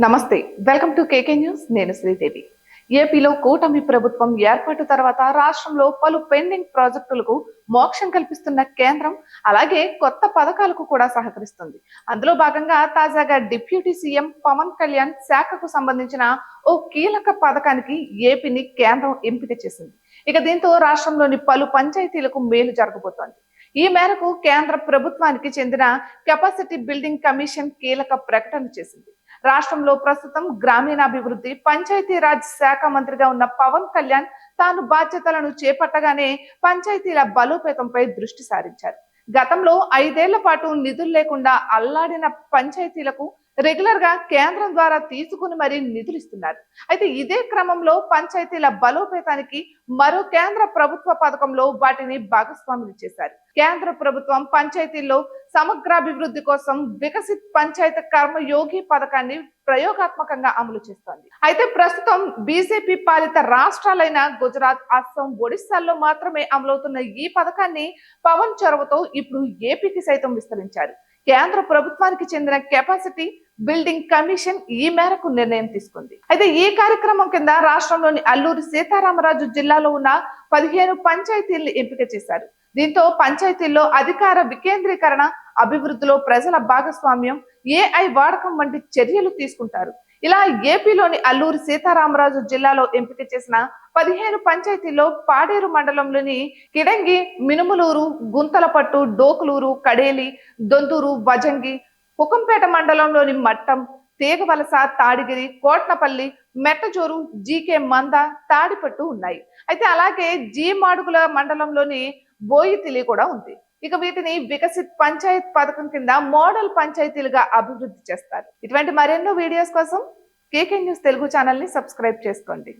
నమస్తే, welcome to KK news. నేను శ్రీదేవి. ఏపీలో కూటమి ప్రభుత్వం ఏర్పాటు తర్వాత రాష్ట్రంలో పలు పెండింగ్ ప్రాజెక్టులకు మోక్షం కల్పిస్తున్న కేంద్రం అలాగే కొత్త పథకాలకు కూడా సహకరిస్తుంది. అందులో భాగంగా తాజాగా డిప్యూటీ సీఎం పవన్ కళ్యాణ్ శాఖకు సంబంధించిన ఓ కీలక పథకానికి ఏపీని కేంద్రం ఎంపిక చేసింది. దీంతో రాష్ట్రంలోని పలు పంచాయతీలకు మేలు జరగబోతోంది. ఈ మేరకు కేంద్ర ప్రభుత్వానికి చెందిన కెపాసిటీ బిల్డింగ్ కమిషన్ కీలక ప్రకటన చేసింది. రాష్ట్రంలో ప్రస్తుతం గ్రామీణాభివృద్ధి పంచాయతీరాజ్ శాఖ మంత్రిగా ఉన్న పవన్ కళ్యాణ్ తాను బాధ్యతలను చేపట్టగానే పంచాయతీల బలోపేతంపై దృష్టి సారించారు. గతంలో 5 ఏళ్ల పాటు నిధులు లేకుండా అల్లాడిన పంచాయతీలకు రెగ్యులర్ గా కేంద్రం ద్వారా తీసుకుని మరీ నిధులు ఇస్తున్నారు. ఇదే క్రమంలో పంచాయతీల బలోపేతానికి మరో కేంద్ర ప్రభుత్వ పథకంలో వాటిని భాగస్వాములు చేశారు. కేంద్ర ప్రభుత్వం పంచాయతీల్లో సమగ్రాభివృద్ధి కోసం వికసిత్ పంచాయత్ కర్మయోగి పథకాన్ని ప్రయోగాత్మకంగా అమలు చేస్తోంది. ప్రస్తుతం బీజేపీ పాలిత రాష్ట్రాలైన గుజరాత్, అస్సాం, ఒడిశాల్లో మాత్రమే అమలవుతున్న ఈ పథకాన్ని పవన్ చొరవతో ఇప్పుడు ఏపీకి సైతం విస్తరించారు. కేంద్ర ప్రభుత్వానికి చెందిన కెపాసిటీ బిల్డింగ్ కమిషన్ ఈ మేరకు నిర్ణయం తీసుకుంది. ఈ కార్యక్రమం కింద రాష్ట్రంలోని అల్లూరి సీతారామరాజు జిల్లాలో ఉన్న 15 పంచాయతీల్ని ఎంపిక చేశారు. దీంతో పంచాయతీల్లో అధికార వికేంద్రీకరణ, అభివృద్ధిలో ప్రజల భాగస్వామ్యం, ఏఐ వాడకం వంటి చర్యలు తీసుకుంటారు. ఇలా ఏపీలోని అల్లూరి సీతారామరాజు జిల్లాలో ఎంపిక చేసిన 15 పంచాయతీల్లో పాడేరు మండలంలోని కిడంగి, మినుములూరు, గుంతలపట్టు, డోకులూరు, కడేలి, దొంతూరు, వజంగి, హుకంపేట మండలంలోని మట్టం, తీగవలస, తాడిగిరి, కోట్నపల్లి, మెట్టజోరు, జీకే మంద, తాడిపట్టు ఉన్నాయి. అలాగే జీ మాడుగుల మండలంలోని బోయితిలి కూడా ఉంది. వీటిని వికసిత్ పంచాయత్ పథకం కింద మోడల్ పంచాయతీలుగా అభివృద్ధి చేస్తారు. ఇటువంటి మరెన్నో వీడియోస్ కోసం కేకే న్యూస్ తెలుగు ఛానల్ ని సబ్స్క్రైబ్ చేసుకోండి.